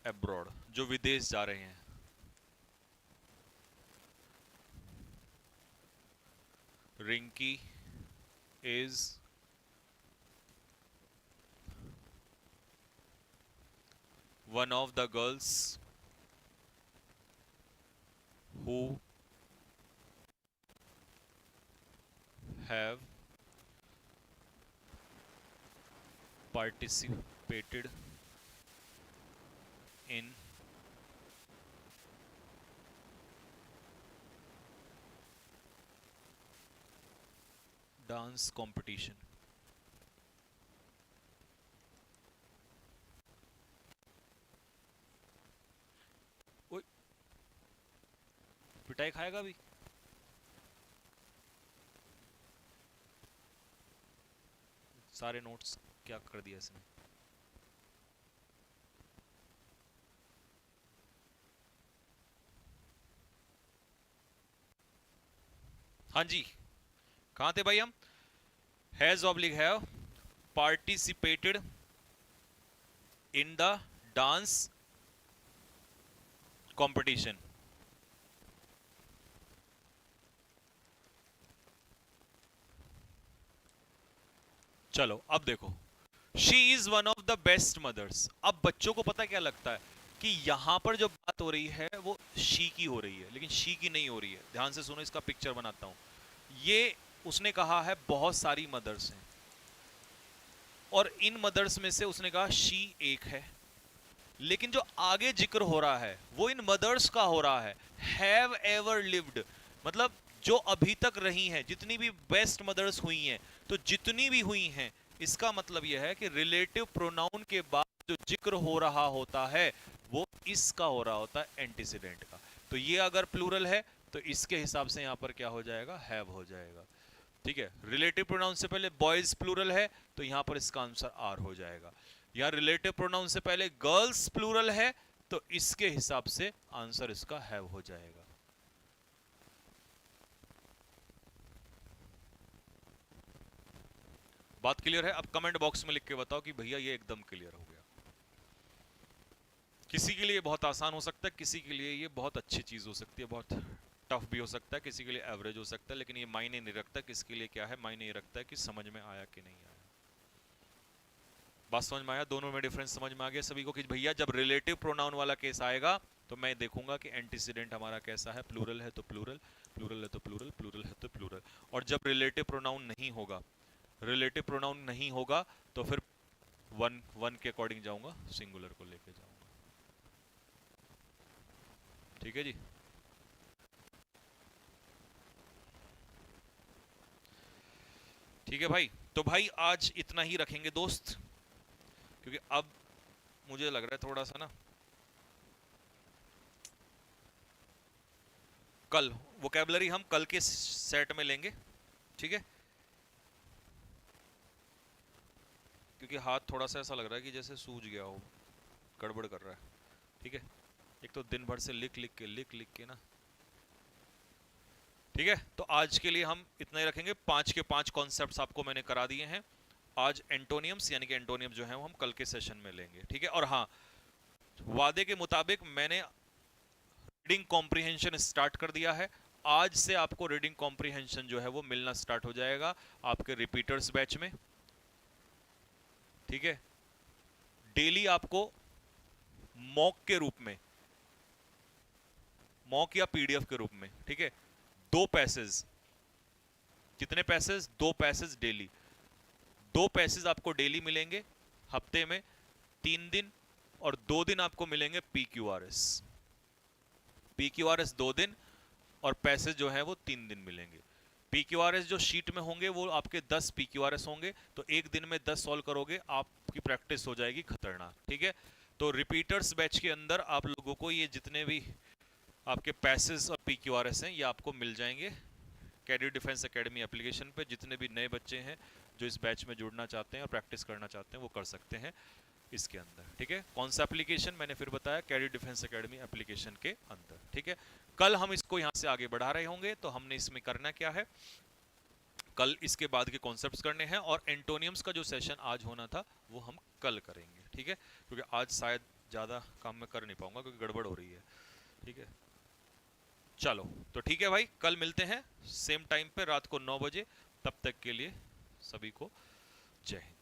abroad, जो विदेश जा रहे हैं। Rinki is one of the girls who have participated in dance competition। ओए, पिटाई खाएगा भी। सारे नोट्स क्या कर दिया इसने। हाँ जी, कहां थे भाई हम? Has oblique have participated in the dance competition. चलो अब देखो, she is one of the best mothers. अब बच्चों को पता क्या लगता है कि यहां पर जो बात हो रही है वो शी की हो रही है, लेकिन शी की नहीं हो रही है। ध्यान से सुनो, इसका पिक्चर बनाता हूं। ये उसने कहा है बहुत सारी मदर्स हैं और इन मदर्स में से उसने कहा शी एक है, लेकिन जो आगे जिक्र हो रहा है वो इन मदर्स का हो रहा है। हैव एवर लिव्ड, मतलब जो अभी तक रही हैं, जितनी भी बेस्ट मदर्स हुई हैं, तो जितनी भी हुई हैं, इसका मतलब यह है कि रिलेटिव प्रोनाउन के बाद जो जिक्र हो रहा होता है वो इसका हो रहा होता है, एंटीसीडेंट का। तो ये अगर प्लूरल है तो इसके हिसाब से यहां पर क्या हो जाएगा? हैव हो जाएगा। ठीक है, रिलेटिव प्रोनाउन से पहले बॉयज प्लूरल है तो यहां पर इसका आंसर आर हो जाएगा। यहां रिलेटिव प्रोनाउन से पहले गर्ल्स प्लूरल है तो इसके हिसाब से आंसर इसका हैव हो जाएगा। बात क्लियर है? अब कमेंट बॉक्स में लिख के बताओ कि भैया ये एकदम क्लियर हो गया। किसी के लिए बहुत आसान हो सकता है, किसी के लिए ये बहुत अच्छी चीज हो सकती है, बहुत टफ भी हो सकता है, किसी के लिए एवरेज हो सकता है, लेकिन ये मायने नहीं रखता किसके लिए क्या है। मायने ये रखता है कि समझ में आया कि नहीं आया। बात समझ में आया? दोनों में डिफरेंस समझ में आ गया सभी को कि भैया जब रिलेटिव प्रोनाउन वाला केस आएगा तो मैं देखूंगा कि एंटीसीडेंट हमारा कैसा है। प्लूरल है तो प्लूरल, प्लूरल है तो प्लूरल, प्लूरल है तो प्लूरल। और जब रिलेटिव प्रोनाउन नहीं होगा, रिलेटिव प्रोनाउन नहीं होगा तो फिर वन वन के अकॉर्डिंग जाऊंगा, सिंगुलर को लेके जाऊंगा। ठीक है जी। ठीक है भाई, तो भाई आज इतना ही रखेंगे दोस्त, क्योंकि अब मुझे लग रहा है थोड़ा सा ना, कल वोकेबलरी हम कल के सेट में लेंगे, ठीक है। क्योंकि हाथ थोड़ा सा ऐसा लग रहा है कि जैसे सूज गया हो, गड़बड़ कर रहा है, ठीक है। एक तो दिन भर से लिख लिख के ना, ठीक है। तो आज के लिए हम इतना ही रखेंगे। 5 के 5 कॉन्सेप्ट्स आपको मैंने करा दिए हैं आज। एंटोनियम्स यानी कि एंटोनियम जो है वो हम कल के सेशन में लेंगे, ठीक है। और हाँ, वादे के मुताबिक मैंने रीडिंग कॉम्प्रिहेंशन स्टार्ट कर दिया है। आज से आपको रीडिंग कॉम्प्रिहेंशन जो है वो मिलना स्टार्ट हो जाएगा आपके रिपीटर्स बैच में, ठीक है। डेली आपको मॉक के रूप में, मॉक या पीडीएफ के रूप में, ठीक है, 2 पैसेज, कितने पैसेज, 2 पैसेज डेली, 2 पैसेज आपको डेली मिलेंगे हफ्ते में 3 दिन, और 2 दिन आपको मिलेंगे पीक्यूआरएस। पीक्यूआरएस 2 दिन और पैसेज जो है वो 3 दिन मिलेंगे। पीक्यूआरएस जो शीट में होंगे वो आपके 10 पीक्यूआरएस होंगे, तो एक दिन में 10 सॉल्व करोगे, आपकी प्रैक्टिस हो जाएगी खतरनाक, ठीक है। तो रिपीटर्स बैच के अंदर आप लोगों को ये जितने भी आपके पैसेज और पीक्यूआरएस हैं ये आपको मिल जाएंगे कैरियर डिफेंस एकेडमी एप्लीकेशन पे। जितने भी नए बच्चे हैं जो इस बैच में जुड़ना चाहते हैं और प्रैक्टिस करना चाहते हैं वो कर सकते हैं इसके अंदर, ठीक है। कौन सा एप्लीकेशन मैंने फिर बताया, कैरियर डिफेंस एकेडमी एप्लीकेशन के अंदर, ठीक है। कल हम इसको यहां से आगे बढ़ा रहे होंगे, तो हमने इसमें करना क्या है, कल इसके बाद के कॉन्सेप्ट्स करने हैं, और एंटोनियम्स का जो सेशन आज होना था वो हम कल करेंगे, ठीक है। क्योंकि आज शायद ज़्यादा काम मैं कर नहीं पाऊंगा क्योंकि गड़बड़ हो रही है, ठीक है। चलो तो ठीक है भाई, कल मिलते हैं सेम टाइम पे रात को 9 बजे। तब तक के लिए सभी को जय हिंद।